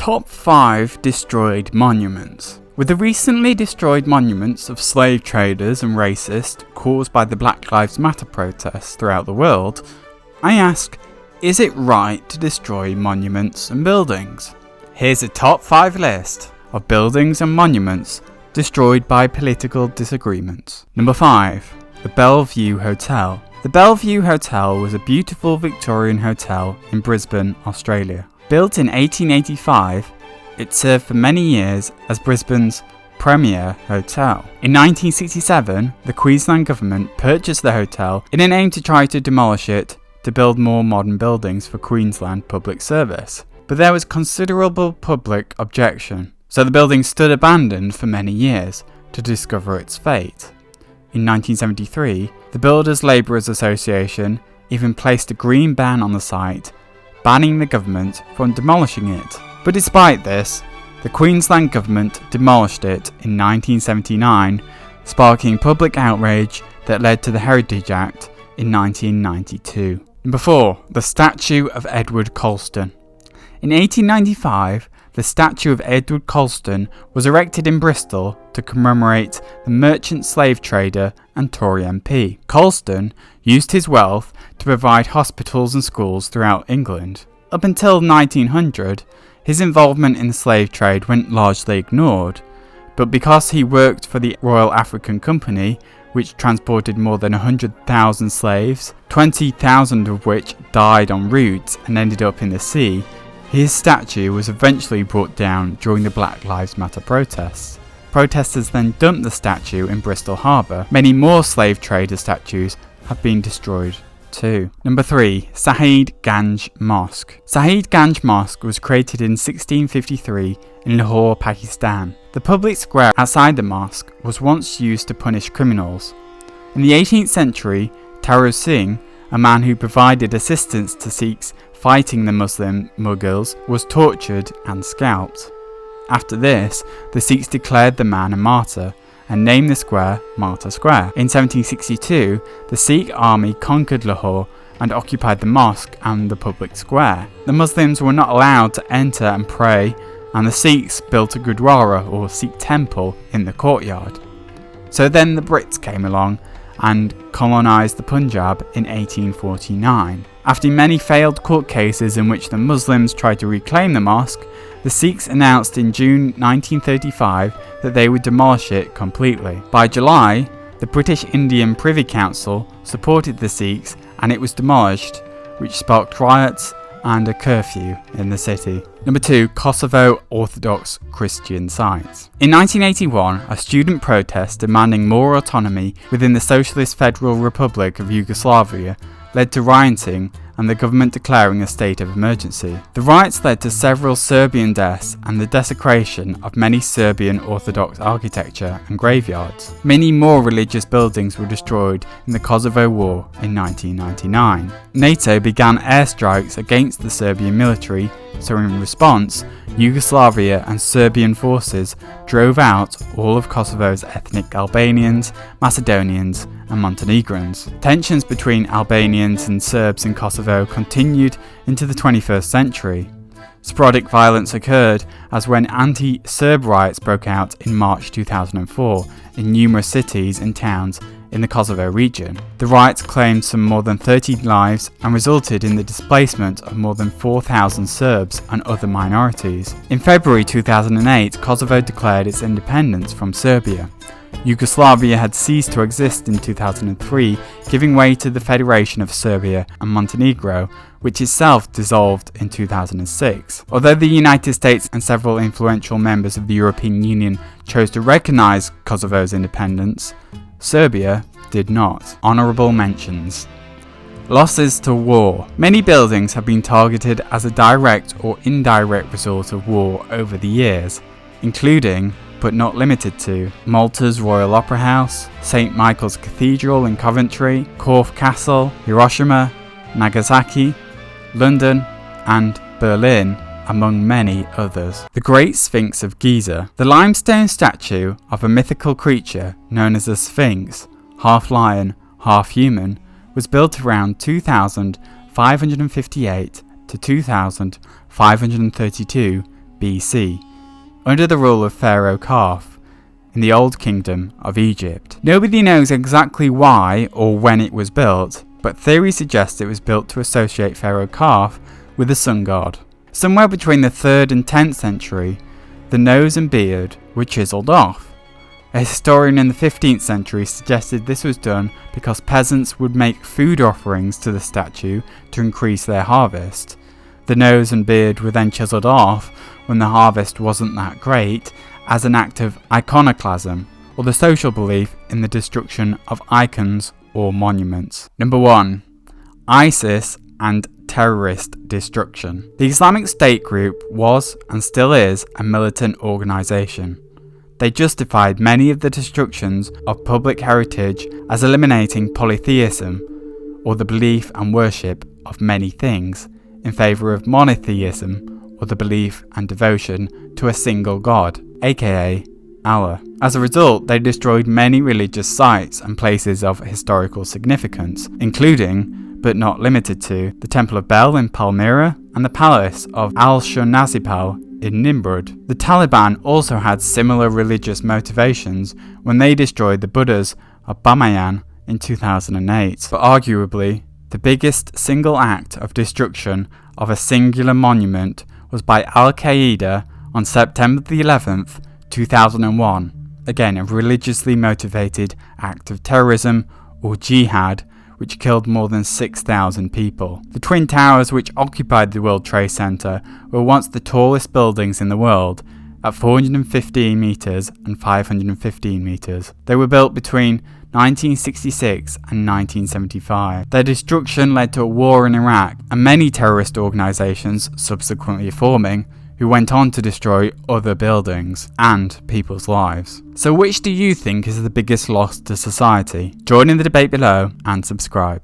Top 5 Destroyed Monuments. With the recently destroyed monuments of slave traders and racists caused by the Black Lives Matter protests throughout the world, I ask, is it right to destroy monuments and buildings? Here's a top 5 list of buildings and monuments destroyed by political disagreements. Number 5. The Bellevue Hotel. The Bellevue Hotel was a beautiful Victorian hotel in Brisbane, Australia. Built in 1885, it served for many years as Brisbane's premier hotel. In 1967, the Queensland government purchased the hotel in an aim to try to demolish it to build more modern buildings for Queensland public service. But there was considerable public objection, so the building stood abandoned for many years to discover its fate. In 1973, the Builders Labourers Association even placed a green ban on the site, banning the government from demolishing it. But despite this, the Queensland government demolished it in 1979, sparking public outrage that led to the Heritage Act in 1992. Number 4. The Statue of Edward Colston. In 1895, the statue of Edward Colston was erected in Bristol to commemorate the merchant slave trader and Tory MP. Colston used his wealth to provide hospitals and schools throughout England. Up until 1900, his involvement in the slave trade went largely ignored, but because he worked for the Royal African Company, which transported more than 100,000 slaves, 20,000 of which died en route and ended up in the sea, his statue was eventually brought down during the Black Lives Matter protests. Protesters then dumped the statue in Bristol Harbour. Many more slave trader statues have been destroyed too. Number 3. Sahidganj Mosque. Sahidganj Mosque was created in 1653 in Lahore, Pakistan. The public square outside the mosque was once used to punish criminals. In the 18th century, Taro Singh, a man who provided assistance to Sikhs fighting the Muslim Mughals, was tortured and scalped. After this, the Sikhs declared the man a martyr and named the square Martyr Square. In 1762, the Sikh army conquered Lahore and occupied the mosque and the public square. The Muslims were not allowed to enter and pray, and the Sikhs built a Gurdwara or Sikh temple in the courtyard. So then the Brits came along and colonised the Punjab in 1849. After many failed court cases in which the Muslims tried to reclaim the mosque, the Sikhs announced in June 1935 that they would demolish it completely. By July, the British Indian Privy Council supported the Sikhs and it was demolished, which sparked riots and a curfew in the city. Number 2. Kosovo Orthodox Christian sites. In 1981, a student protest demanding more autonomy within the Socialist Federal Republic of Yugoslavia led to rioting and the government declaring a state of emergency. The riots led to several Serbian deaths and the desecration of many Serbian Orthodox architecture and graveyards. Many more religious buildings were destroyed in the Kosovo War in 1999. NATO began airstrikes against the Serbian military, so in response, Yugoslavia and Serbian forces drove out all of Kosovo's ethnic Albanians, Macedonians, and Montenegrins. Tensions between Albanians and Serbs in Kosovo continued into the 21st century. Sporadic violence occurred as when anti-Serb riots broke out in March 2004 in numerous cities and towns in the Kosovo region. The riots claimed some more than 30 lives and resulted in the displacement of more than 4,000 Serbs and other minorities. In February 2008, Kosovo declared its independence from Serbia. Yugoslavia had ceased to exist in 2003, giving way to the Federation of Serbia and Montenegro, which itself dissolved in 2006. Although the United States and several influential members of the European Union chose to recognise Kosovo's independence, Serbia did not. Honourable mentions. Losses to war. Many buildings have been targeted as a direct or indirect result of war over the years, including but not limited to Malta's Royal Opera House, St. Michael's Cathedral in Coventry, Corfe Castle, Hiroshima, Nagasaki, London, and Berlin, among many others. The Great Sphinx of Giza. The limestone statue of a mythical creature known as a sphinx, half lion, half human, was built around 2558 to 2532 BC, under the rule of Pharaoh Khaf in the Old Kingdom of Egypt. Nobody knows exactly why or when it was built, but theory suggests it was built to associate Pharaoh Khaf with the sun god. Somewhere between the 3rd and 10th century, the nose and beard were chiselled off. A historian in the 15th century suggested this was done because peasants would make food offerings to the statue to increase their harvest. The nose and beard were then chiselled off when the harvest wasn't that great, as an act of iconoclasm, or the social belief in the destruction of icons or monuments. Number 1. ISIS and terrorist destruction. The Islamic State group was, and still is, a militant organisation. They justified many of the destructions of public heritage as eliminating polytheism, or the belief and worship of many things, in favour of monotheism, or the belief and devotion to a single god, aka Allah. As a result, they destroyed many religious sites and places of historical significance, including, but not limited to, the Temple of Bel in Palmyra and the Palace of Al-Shurnasipal in Nimrud. The Taliban also had similar religious motivations when they destroyed the Buddhas of Bamiyan in 2008. But arguably, the biggest single act of destruction of a singular monument was by Al-Qaeda on September the 11th, 2001. Again, a religiously motivated act of terrorism or jihad which killed more than 6,000 people. The Twin Towers, which occupied the World Trade Center, were once the tallest buildings in the world, at 415 metres and 515 metres. They were built between 1966 and 1975. Their destruction led to a war in Iraq, and many terrorist organisations subsequently forming, who went on to destroy other buildings and people's lives. So which do you think is the biggest loss to society? Join in the debate below and subscribe.